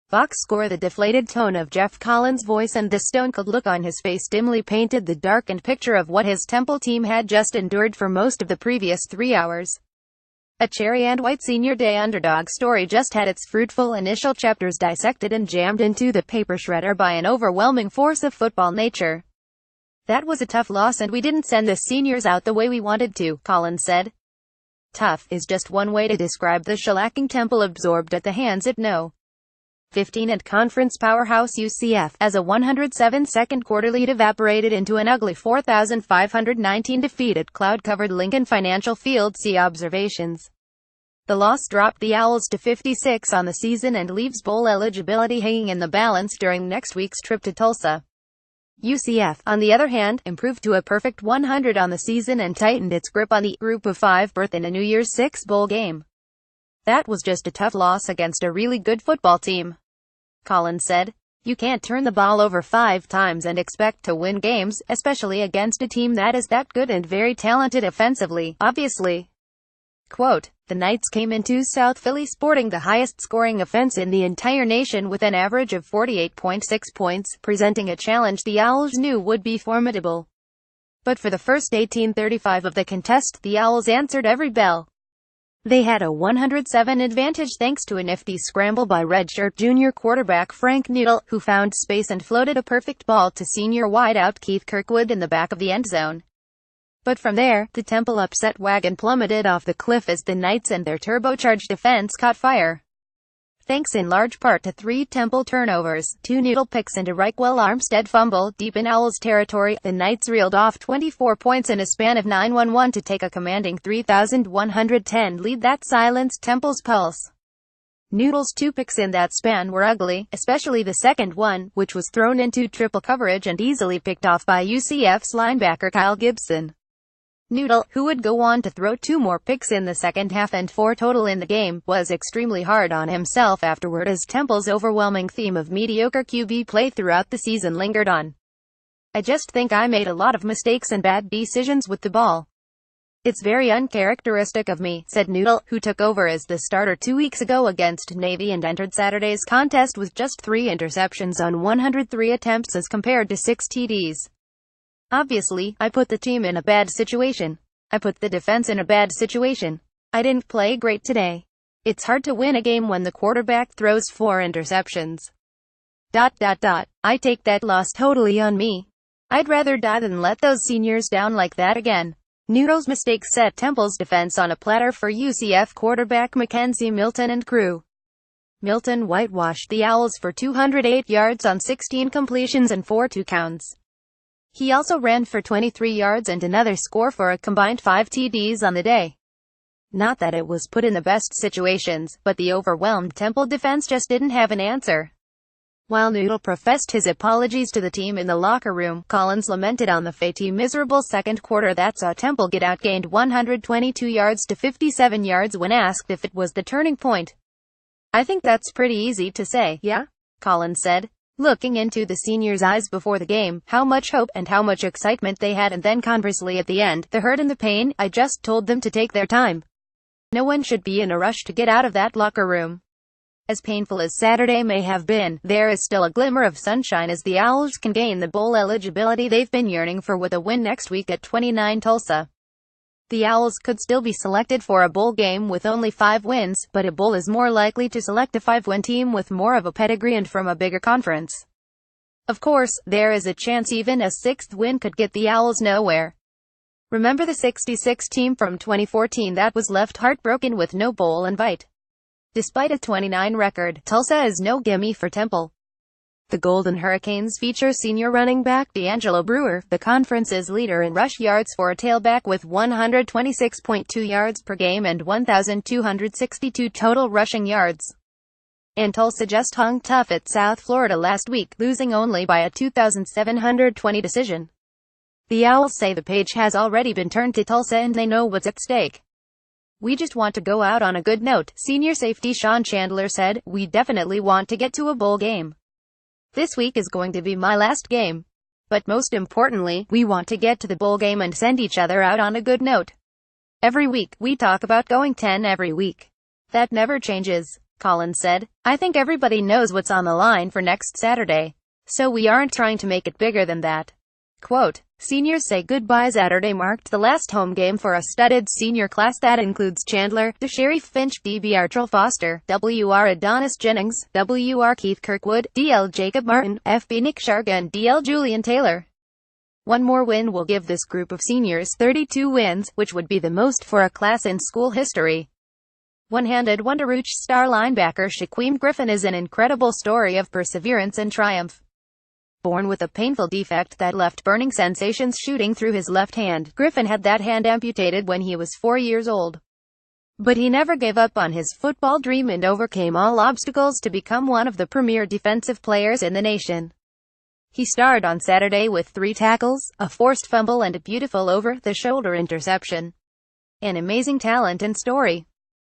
Box score. The deflated tone of Geoff Collins' voice and the stone-cold look on his face dimly painted the darkened picture of what his Temple team had just endured for most of the previous 3 hours. A cherry-and-white senior day underdog story just had its fruitful initial chapters dissected and jammed into the paper shredder by an overwhelming force of football nature. "That was a tough loss and we didn't send the seniors out the way we wanted to," Collins said. Tough is just one way to describe the shellacking Temple absorbed at the hands of No. 15 and conference powerhouse UCF, as a 107-second quarter lead evaporated into an ugly 4,519 defeat at cloud-covered Lincoln Financial Field. See observations. The loss dropped the Owls to 56 on the season and leaves bowl eligibility hanging in the balance during next week's trip to Tulsa. UCF, on the other hand, improved to a perfect 100 on the season and tightened its grip on the Group of 5 berth in a New Year's Six bowl game. "That was just a tough loss against a really good football team," Collins said. "You can't turn the ball over 5 times and expect to win games, especially against a team that is that good and very talented offensively, obviously." Quote, "The Knights came into South Philly sporting the highest scoring offense in the entire nation with an average of 48.6 points, presenting a challenge the Owls knew would be formidable. But for the first 18:35 of the contest, the Owls answered every bell. They had a 107 advantage thanks to a nifty scramble by redshirt junior quarterback Frank Noodle, who found space and floated a perfect ball to senior wideout Keith Kirkwood in the back of the end zone. But from there, the Temple upset wagon plummeted off the cliff as the Knights and their turbocharged defense caught fire. Thanks in large part to 3 Temple turnovers, 2 Noodle picks and a Reichwell-Armstead fumble, deep in Owls territory, the Knights reeled off 24 points in a span of 9-1-1 to take a commanding 3,110 lead that silenced Temple's pulse. Noodle's 2 picks in that span were ugly, especially the second one, which was thrown into triple coverage and easily picked off by UCF's linebacker Kyle Gibson. Noodle, who would go on to throw 2 more picks in the second half and 4 total in the game, was extremely hard on himself afterward as Temple's overwhelming theme of mediocre QB play throughout the season lingered on. "I just think I made a lot of mistakes and bad decisions with the ball. It's very uncharacteristic of me," said Noodle, who took over as the starter 2 weeks ago against Navy and entered Saturday's contest with just 3 interceptions on 103 attempts as compared to 6 TDs. "Obviously, I put the team in a bad situation. I put the defense in a bad situation. I didn't play great today. It's hard to win a game when the quarterback throws 4 interceptions. I take that loss totally on me. I'd rather die than let those seniors down like that again." Noodle's mistakes set Temple's defense on a platter for UCF quarterback Mackenzie Milton and crew. Milton whitewashed the Owls for 208 yards on 16 completions and 4 two-counts. He also ran for 23 yards and another score for a combined 5 TDs on the day. Not that it was put in the best situations, but the overwhelmed Temple defense just didn't have an answer. While Noodle professed his apologies to the team in the locker room, Collins lamented on the fatty miserable second quarter that saw Temple get outgained 122 yards to 57 yards when asked if it was the turning point. "I think that's pretty easy to say, yeah?" Collins said, looking into the seniors' eyes before the game, how much hope and how much excitement they had, and then conversely at the end, the hurt and the pain. "I just told them to take their time. No one should be in a rush to get out of that locker room." As painful as Saturday may have been, there is still a glimmer of sunshine as the Owls can gain the bowl eligibility they've been yearning for with a win next week at 29 Tulsa. The Owls could still be selected for a bowl game with only 5 wins, but a bowl is more likely to select a 5-win team with more of a pedigree and from a bigger conference. Of course, there is a chance even a 6th win could get the Owls nowhere. Remember the '66 team from 2014 that was left heartbroken with no bowl invite? Despite a 29 record, Tulsa is no gimme for Temple. The Golden Hurricanes feature senior running back D'Angelo Brewer, the conference's leader in rush yards for a tailback with 126.2 yards per game and 1,262 total rushing yards. And Tulsa just hung tough at South Florida last week, losing only by a 2,720 decision. The Owls say the page has already been turned to Tulsa and they know what's at stake. "We just want to go out on a good note," senior safety Sean Chandler said. "We definitely want to get to a bowl game. This week is going to be my last game. But most importantly, we want to get to the bowl game and send each other out on a good note. Every week, we talk about going 10 every week. That never changes. Collins said. "I think everybody knows what's on the line for next Saturday, so we aren't trying to make it bigger than that." Quote, "Seniors say goodbye." Saturday marked the last home game for a studded senior class that includes Chandler, DeSherry Finch, DB Artrell Foster, WR Adonis Jennings, WR Keith Kirkwood, DL Jacob Martin, FB Nick Sharga, and DL Julian Taylor. One more win will give this group of seniors 32 wins, which would be the most for a class in school history. One-handed Wonderouch star linebacker Shaquem Griffin is an incredible story of perseverance and triumph. Born with a painful defect that left burning sensations shooting through his left hand, Griffin had that hand amputated when he was 4 years old. But he never gave up on his football dream and overcame all obstacles to become one of the premier defensive players in the nation. He starred on Saturday with 3 tackles, a forced fumble and a beautiful over-the-shoulder interception. An amazing talent and story.